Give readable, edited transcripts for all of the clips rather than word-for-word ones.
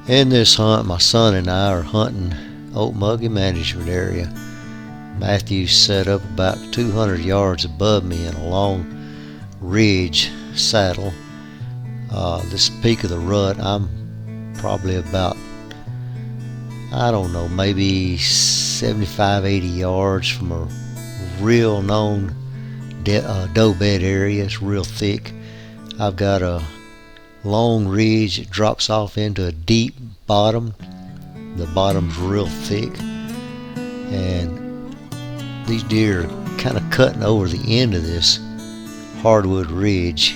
In this hunt, my son and I are hunting Oak Muggy Management Area. Matthew's set up about 200 yards above me in a long ridge saddle. This peak of the rut, I'm probably about, I don't know, maybe 75, 80 yards from a real known doe bed area. It's real thick. I've got a long ridge that drops off into a deep bottom. The bottom's real thick, and these deer are kind of cutting over the end of this hardwood ridge,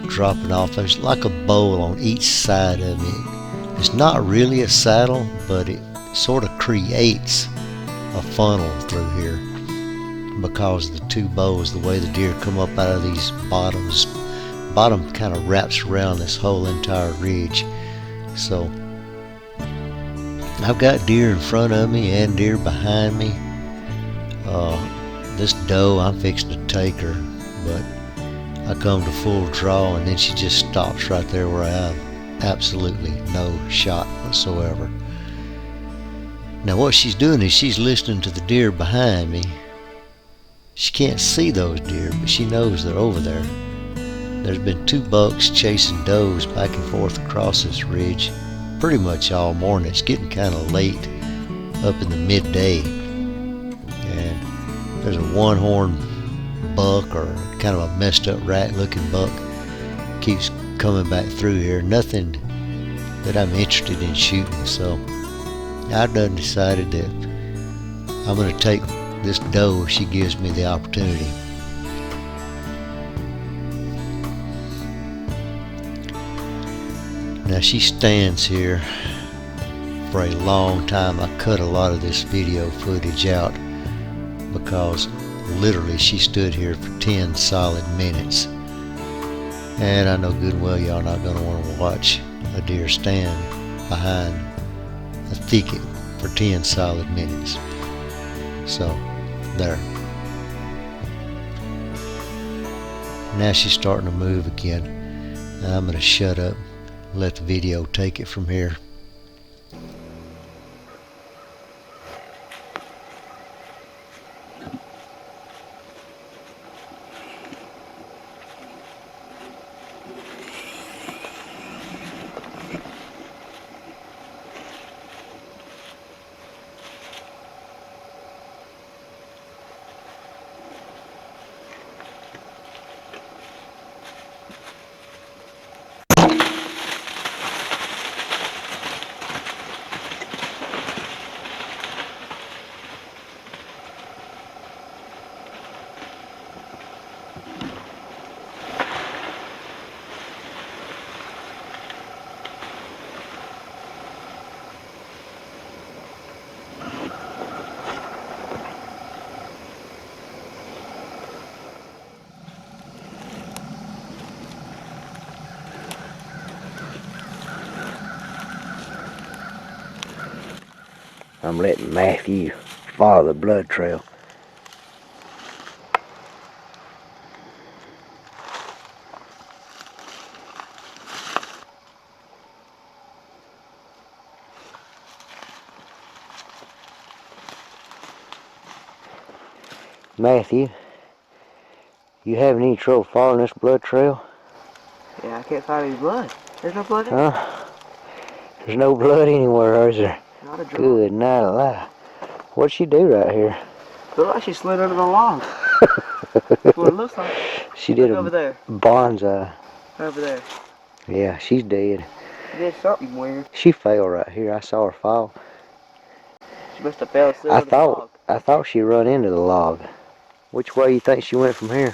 dropping off. There's like a bowl on each side of it. It's not really a saddle, but it sort of creates a funnel through here because of the two bows, the way the deer come up out of these bottoms. Bottom kind of wraps around this whole entire ridge. So I've got deer in front of me and deer behind me. This doe, I'm fixing to take her, but I come to full draw and then she just stops right there where I have absolutely no shot whatsoever. Now what she's doing is she's listening to the deer behind me. She can't see those deer, but she knows they're over there. There's been two bucks chasing does back and forth across this ridge pretty much all morning. It's getting kind of late up in the midday, and there's a one-horn buck, or kind of a messed up rat looking buck, keeps coming back through here. Nothing that I'm interested in shooting, so I done decided that I'm going to take this doe if she gives me the opportunity. Now she stands here for a long time. I cut a lot of this video footage out because literally she stood here for 10 solid minutes. And I know good and well y'all not going to want to watch a deer stand behind a thicket for 10 solid minutes. So, there. Now she's starting to move again. And I'm going to shut up. Let the video take it from here. I'm letting Matthew follow the blood trail. Matthew, you having any trouble following this blood trail? Yeah, I can't find any blood. There's no blood in it? There's no blood anywhere, is there? Not a drop. Good night alive. What'd she do right here? Looks like she slid under the log. That's what it looks like. She did over there. Bonsai. Over there. Yeah, she's dead. She did something weird. She fell right here. I saw her fall. She must have fell under the log. I thought she run into the log. Which way you think she went from here?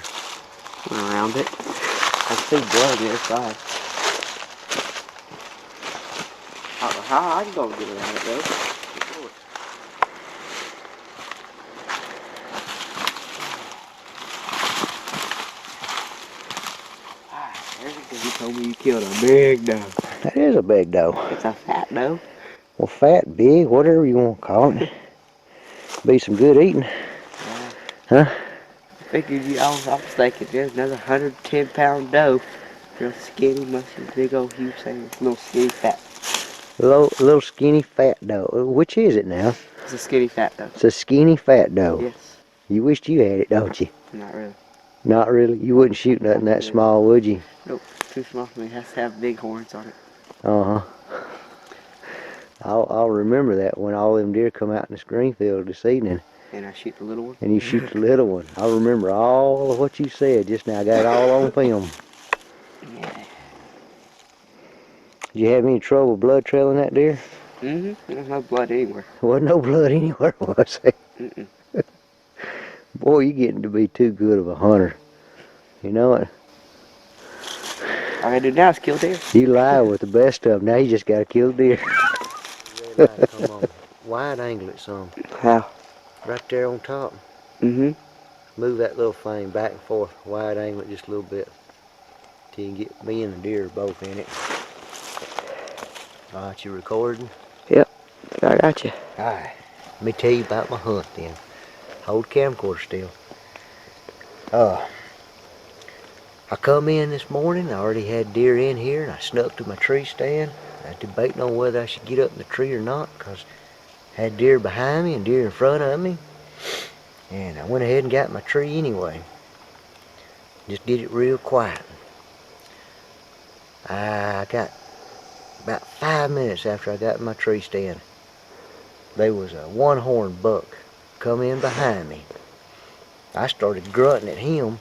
Went around it. I see blood on the other side. I don't know how I can go get around it though. You told me you killed a big doe. That is a big doe. It's a fat doe. Well, fat, big, whatever you want to call it. Be some good eating. Yeah. Huh? I figured I was thinking there's another 110-pound doe. Real skinny, musty, big old huge thing. Little skinny fat Little skinny fat doe. Which is it now? It's a skinny fat doe. It's a skinny fat doe. Yes. You wished you had it, don't you? Not really. Not really? You wouldn't shoot nothing that small, would you? Nope. Too small for me. It has to have big horns on it. Uh-huh. I'll remember that when all them deer come out in this green field this evening. And I shoot the little one. And you shoot the little one. I'll remember all of what you said just now. I got it all on film. Yeah. Did you have any trouble blood trailing that deer? Mm-hmm. There's no blood anywhere. There wasn't no blood anywhere, was there? Mm-mm. Boy, you're getting to be too good of a hunter. You know it? All I gotta do now is kill deer. You lie with the best of them. Now you just gotta kill deer. Red light, come on. Wide angle it some. How? Right there on top. Mm-hmm. Move that little flame back and forth. Wide angle it just a little bit. Till you can get me and the deer both in it. Alright, you recording? Yep. I got you. Alright. Let me tell you about my hunt then. Hold the camcorder still. I come in this morning, I already had deer in here, and I snuck to my tree stand. I was debating on whether I should get up in the tree or not, because I had deer behind me and deer in front of me. And I went ahead and got my tree anyway. Just did it real quiet. I got about 5 minutes after I got in my tree stand. There was a one-horn buck come in behind me. I started grunting at him,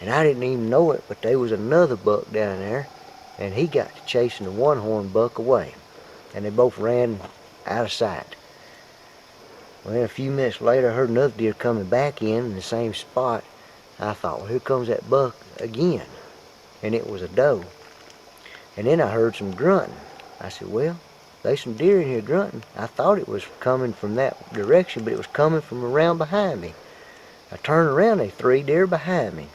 and I didn't even know it, but there was another buck down there, and he got to chasing the one-horn buck away, and they both ran out of sight. Well, a few minutes later, I heard another deer coming back in the same spot. I thought, well, here comes that buck again, and it was a doe. And then I heard some grunting. I said, well, there's some deer in here grunting. I thought it was coming from that direction, but it was coming from around behind me. I turned around, there 3 deer behind me.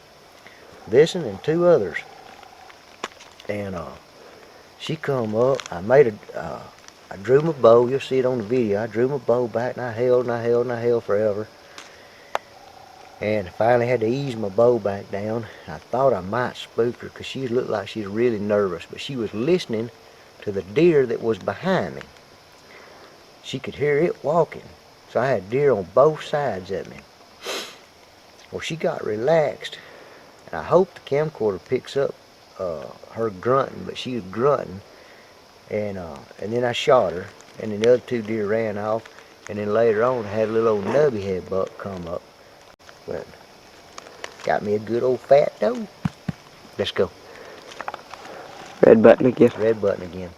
This one and 2 others. And she come up. I drew my bow. You'll see it on the video. I drew my bow back and I held and I held and I held forever. And I finally had to ease my bow back down. I thought I might spook her because she looked like she was really nervous, but she was listening to the deer that was behind me. She could hear it walking. So I had deer on both sides of me. Well, she got relaxed. And I hope the camcorder picks up her grunting, but she was grunting. And then I shot her, and then the other 2 deer ran off. And then later on, I had a little old nubby head buck come up. But got me a good old fat doe. Let's go. Red button again. Red button again.